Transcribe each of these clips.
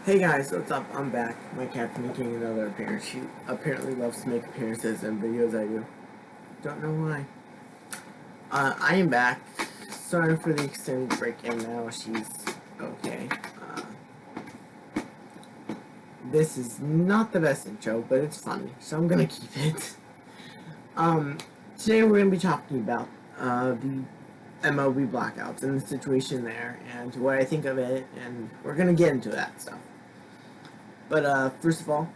Hey guys, what's up? I'm back. My cat's making another appearance. She apparently loves to make appearances in videos I do. Don't know why. I am back. Sorry for the extended break, and now she's okay. This is not the best intro, but it's funny, so I'm gonna keep it. Today we're gonna be talking about the MLB Blackouts and the situation there, and what I think of it, and we're gonna get into that stuff. But first of all,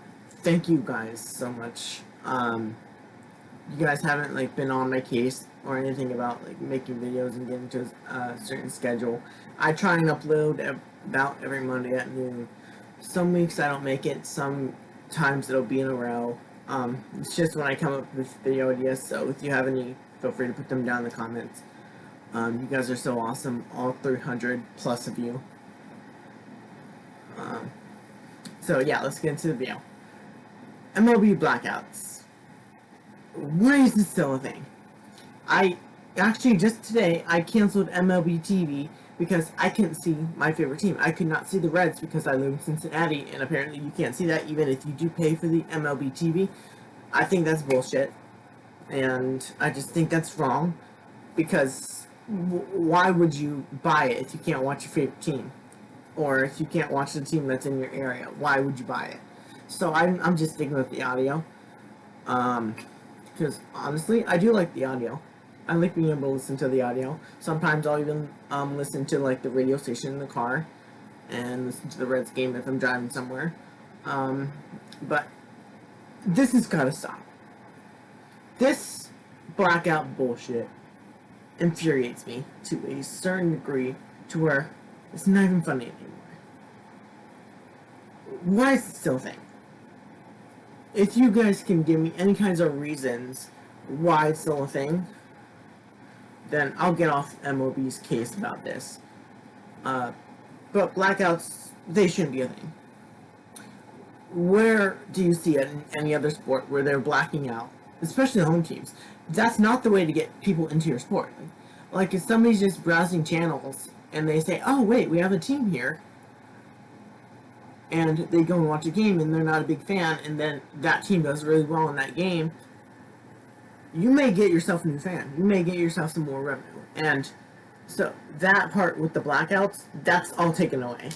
thank you guys so much. You guys haven't been on my case or anything about making videos and getting to a certain schedule. I try and upload about every Monday at noon. Some weeks I don't make it. Sometimes it'll be in a row. It's just when I come up with video ideas. So if you have any, feel free to put them down in the comments. You guys are so awesome, all 300 plus of you. So yeah, let's get into the video. MLB Blackouts. Why is this still a thing? Just today, I canceled MLB TV because I couldn't see my favorite team. I could not see the Reds because I live in Cincinnati, and apparently you can't see that even if you do pay for the MLB TV. I think that's bullshit, and I just think that's wrong, because why would you buy it if you can't watch your favorite team? Or if you can't watch the team that's in your area, why would you buy it? So I'm just sticking with the audio. Because honestly, I do like the audio. I like being able to listen to the audio. Sometimes I'll even listen to the radio station in the car and listen to the Reds game if I'm driving somewhere. But this has got to stop. This blackout bullshit infuriates me to a certain degree, to where it's not even funny anymore. Why is it still a thing? If you guys can give me any kinds of reasons why it's still a thing, then I'll get off MLB's case about this. But blackouts, they shouldn't be a thing. Where do you see it in any other sport where they're blacking out, especially home teams? That's not the way to get people into your sport. Like if somebody's just browsing channels and they say, oh wait, we have a team here, and they go and watch a game and they're not a big fan, and then that team does really well in that game, you may get yourself a new fan. You may get yourself some more revenue. And so that part with the blackouts, that's all taken away.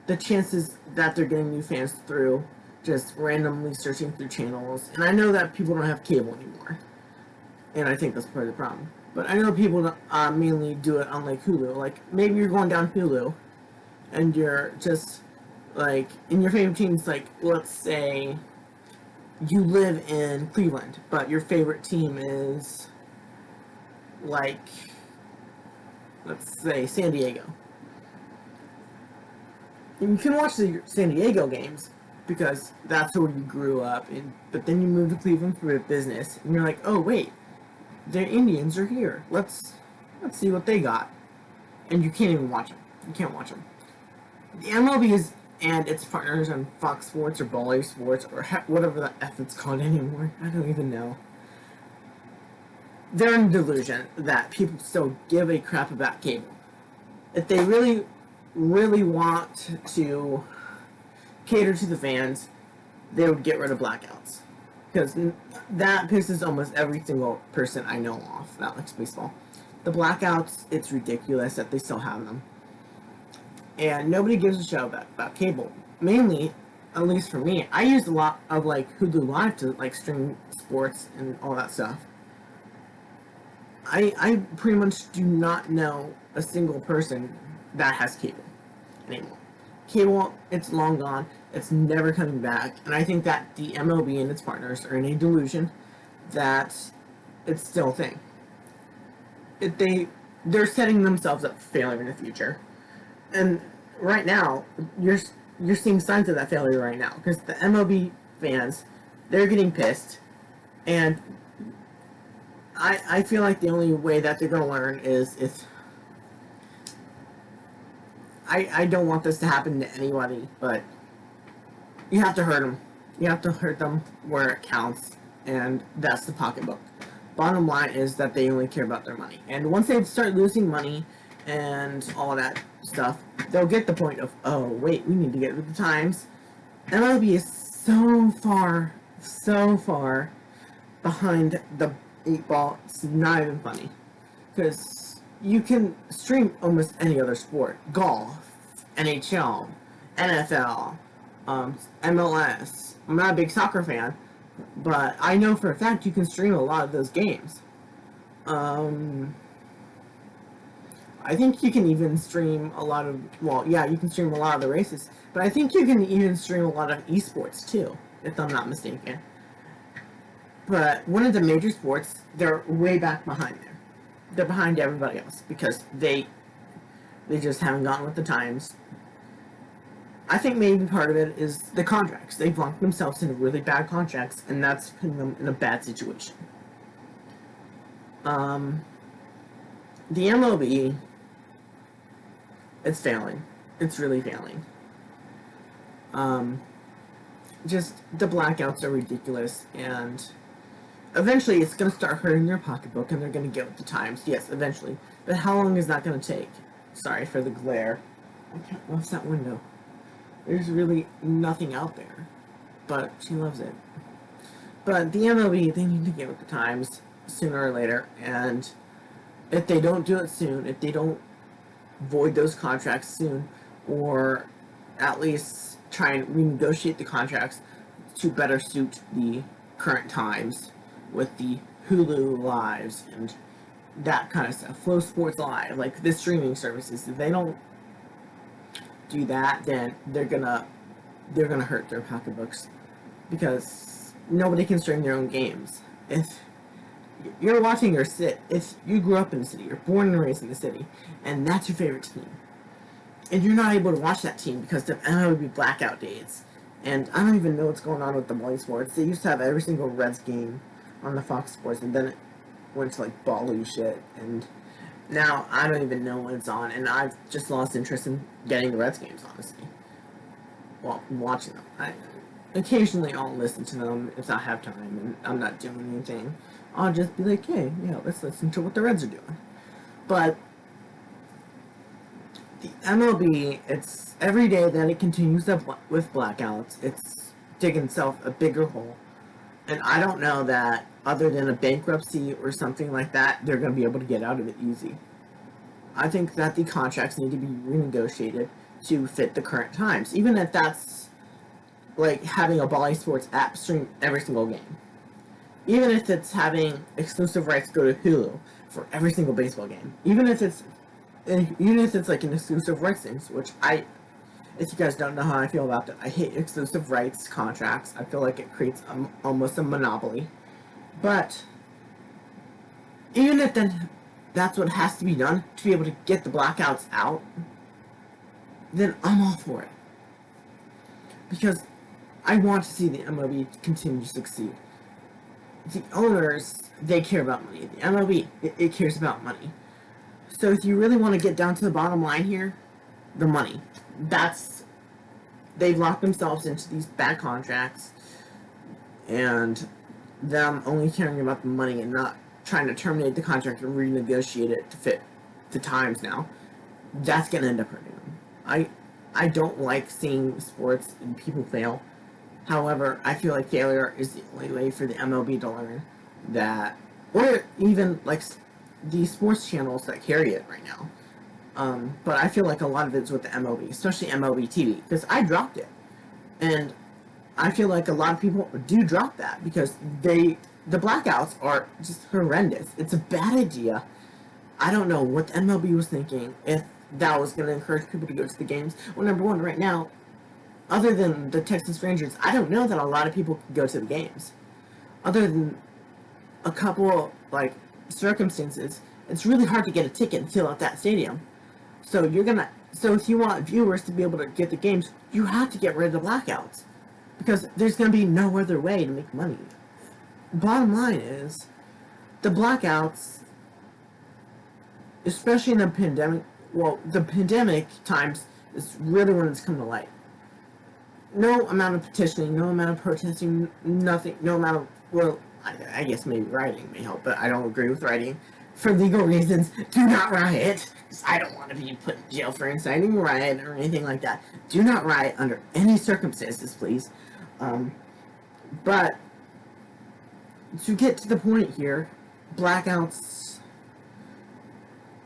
The chances that they're getting new fans through just randomly searching through channels, and I know that people don't have cable anymore, and I think that's part of the problem. But I know people mainly do it on Hulu. Maybe you're going down Hulu, and you're just in your favorite teams. Let's say you live in Cleveland, but your favorite team is let's say San Diego. And you can watch the San Diego games because that's where you grew up. But then you move to Cleveland for business, and you're like, oh wait, the Indians are here. Let's see what they got. And you can't even watch them. You can't watch them. The MLB and its partners on Fox Sports or Bally Sports or whatever the F it's called anymore. I don't even know. They're in delusion that people still give a crap about cable. If they really, really want to cater to the fans, they would get rid of blackouts. Because that pisses almost every single person I know off that likes baseball. The blackouts, it's ridiculous that they still have them. And nobody gives a shit about cable. Mainly, at least for me, I use a lot of Hulu Live to stream sports and all that stuff. I pretty much do not know a single person that has cable anymore. Cable, it's long gone. It's never coming back. And I think that the MLB and its partners are in a delusion that it's still a thing. They're setting themselves up for failure in the future. And right now, you're seeing signs of that failure right now, because the MLB fans, they're getting pissed, and I feel like the only way that they're going to learn is if I don't want this to happen to anybody, but you have to hurt them. You have to hurt them where it counts, and that's the pocketbook. Bottom line is that they only care about their money, and once they start losing money and all that, stuff, they'll get the point of, oh, wait, we need to get with the times. MLB is so far behind the 8 ball, it's not even funny. Because you can stream almost any other sport. Golf, NHL, NFL, MLS. I'm not a big soccer fan, but I know for a fact you can stream a lot of those games. I think you can even stream a lot of, well, yeah, you can stream a lot of the races, but I think you can even stream a lot of esports too, if I'm not mistaken. But one of the major sports, they're way back behind there. They're behind everybody else because they just haven't gotten with the times. I think maybe part of it is the contracts. They've locked themselves into really bad contracts, and that's putting them in a bad situation. The MLB, it's failing. It's really failing. Just the blackouts are ridiculous, and eventually it's going to start hurting their pocketbook, and they're going to get with the times. Yes, eventually. But how long is that going to take? Sorry for the glare. I can't close that window. There's really nothing out there, but she loves it. But the MLB, they need to get with the times sooner or later, and if they don't do it soon, if they don't void those contracts soon, or at least try and renegotiate the contracts to better suit the current times with the Hulu Lives and that kind of stuff, Flow Sports Live, like the streaming services, if they don't do that, then they're gonna hurt their pocketbooks because nobody can stream their own games. If you're watching if you grew up in the city, you're born and raised in the city, and that's your favorite team, and you're not able to watch that team because of MLB blackout dates, and I don't even know what's going on with the Bally Sports. They used to have every single Reds game on the Fox Sports, and then it went to like Balu shit, and now I don't even know when it's on, and I've just lost interest in getting the Reds games, honestly. Well, watching them. Occasionally I'll listen to them if I have time and I'm not doing anything. I'll just be like, hey, yeah, let's listen to what the Reds are doing. But the MLB, it's every day that it continues with blackouts, it's digging itself a bigger hole. And I don't know that, other than a bankruptcy or something like that, they're going to be able to get out of it easy. I think that the contracts need to be renegotiated to fit the current times. Even if that's like having a Bally Sports app stream every single game. Even if it's having exclusive rights go to Hulu for every single baseball game. Even if it's like an exclusive rights thing, which if you guys don't know how I feel about that, I hate exclusive rights contracts. I feel like it creates almost a monopoly. But even if that's what has to be done to be able to get the blackouts out, then I'm all for it. Because I want to see the MLB continue to succeed. The owners, they care about money. The MLB, it cares about money. So if you really want to get down to the bottom line here, the money. They've locked themselves into these bad contracts, and them only caring about the money and not trying to terminate the contract and renegotiate it to fit the times now, that's going to end up hurting them. I don't like seeing sports and people fail. However, I feel like failure is the only way for the MLB to learn that, or even like the sports channels that carry it right now. But I feel like a lot of it's with the MLB, especially MLB TV, because I dropped it. And I feel like a lot of people do drop that because the blackouts are just horrendous. It's a bad idea. I don't know what the MLB was thinking, if that was going to encourage people to go to the games. Well, number one, right now, other than the Texas Rangers, I don't know that a lot of people can go to the games. Other than a couple, like, circumstances, it's really hard to get a ticket and fill out that stadium. So if you want viewers to be able to get the games, you have to get rid of the blackouts. Because there's going to be no other way to make money. Bottom line is, the blackouts, especially in the pandemic, the pandemic times is really when it's come to light. No amount of petitioning, no amount of protesting, nothing, no amount of, I guess maybe writing may help, but I don't agree with writing. for legal reasons, do not riot. I don't want to be put in jail for inciting a riot or anything like that. Do not riot under any circumstances, please. But to get to the point here, blackouts,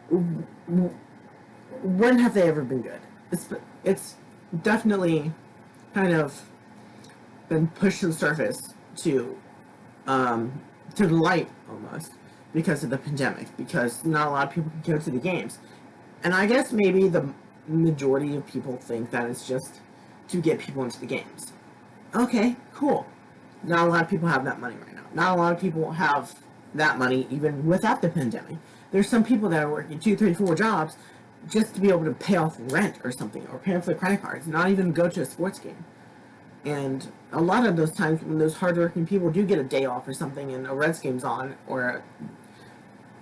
when have they ever been good? It's definitely kind of been pushed to the surface to the light almost because of the pandemic, because not a lot of people can go to the games. And I guess maybe the majority of people think that it's just to get people into the games. Okay, cool. Not a lot of people have that money right now. Not a lot of people have that money even without the pandemic. There's some people that are working 2, 3, 4 jobs just to be able to pay off rent or something, or pay off their credit cards, not even go to a sports game. And a lot of those times when those hardworking people do get a day off or something and a Reds game's on,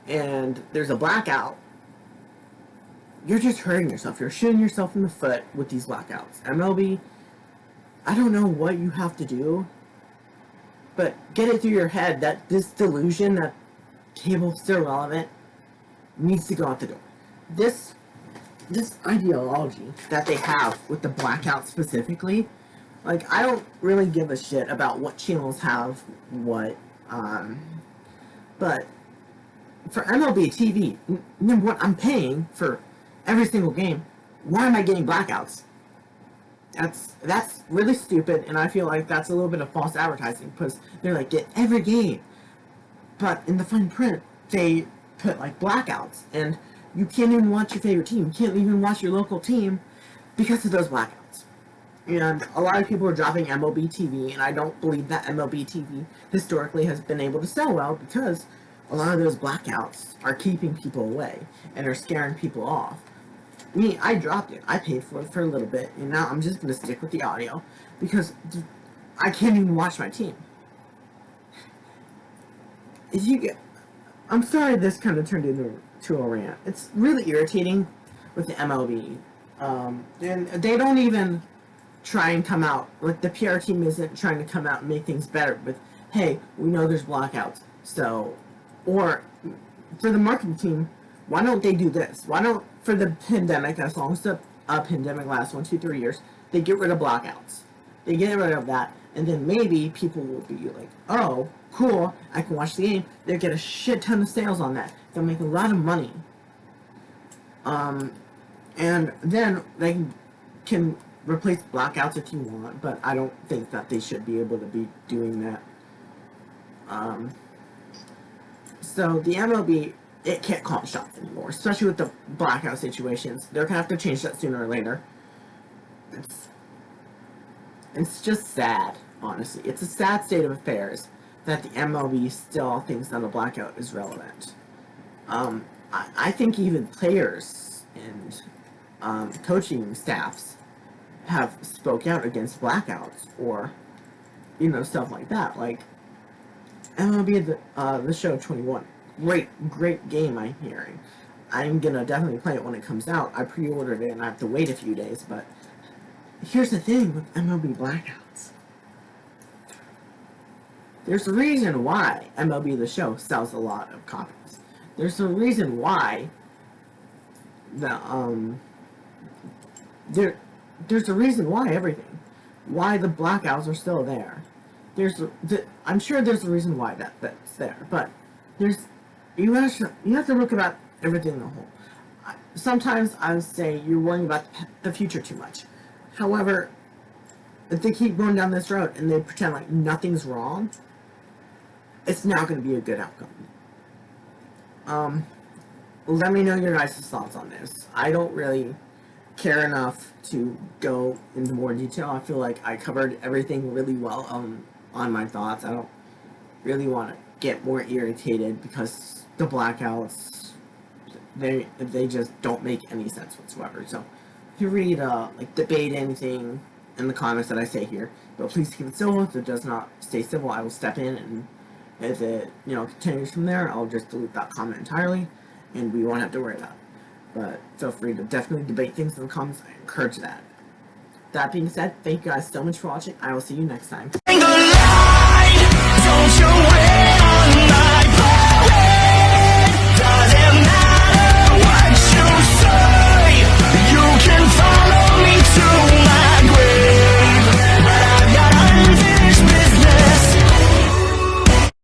and there's a blackout, you're just hurting yourself. You're shooting yourself in the foot with these blackouts. MLB, I don't know what you have to do, but get it through your head that this delusion that cable's still relevant needs to go out the door. This ideology that they have with the blackout specifically, like, I don't really give a shit about what channels have what, but for MLB TV, number one, I'm paying for every single game. Why am I getting blackouts? That's really stupid, and I feel like that's a little bit of false advertising, because they're like, get every game. But in the fine print, they put, like, blackouts, and you can't even watch your favorite team. You can't even watch your local team because of those blackouts. And a lot of people are dropping MLB TV, and I don't believe that MLB TV historically has been able to sell well, because a lot of those blackouts are keeping people away and are scaring people off. Me, I dropped it. I paid for it for a little bit, and now I'm just going to stick with the audio, because I can't even watch my team. I'm sorry this kind of turned into a rant. It's really irritating with the MLB. And they don't even try and come out, like, the PR team isn't trying to come out and make things better with, hey, we know there's blackouts, so, or for the marketing team, why don't they do this? Why don't, for the pandemic, as long as the pandemic lasts 1, 2, 3 years, they get rid of blackouts. They get rid of that, and then maybe people will be like, oh, cool, I can watch the game. They'll get a shit ton of sales on that. They'll make a lot of money. And then they can replace blackouts if you want, but I don't think that they should be able to be doing that. So the MLB, it can't call shots anymore, especially with the blackout situations. They're gonna have to change that sooner or later. It's just sad, honestly. It's a sad state of affairs that the MLB still thinks that a blackout is relevant. I think even players and coaching staffs have spoke out against blackouts, or, stuff like that. Like, MLB, the show 21. Great game, I'm hearing. I'm gonna definitely play it when it comes out. I pre-ordered it and I have to wait a few days, but here's the thing with MLB blackouts. There's a reason why MLB The Show sells a lot of copies. There's a reason why there's a reason why everything. Why the blackouts are still there. I'm sure there's a reason why that's there, but you have to look about everything in the whole. Sometimes I would say you're worrying about the future too much. However, if they keep going down this road and they pretend like nothing's wrong, it's not going to be a good outcome. Let me know your guys' thoughts on this. I don't really care enough to go into more detail. I feel like I covered everything really well on my thoughts. I don't really want to get more irritated because the blackouts, they just don't make any sense whatsoever. So if you read, debate anything in the comments that I say here, but please keep it civil. If it does not stay civil, I will step in, and if it, continues from there, I'll just delete that comment entirely, and we won't have to worry about it. But feel free to definitely debate things in the comments. I encourage that. That being said, thank you guys so much for watching. I will see you next time.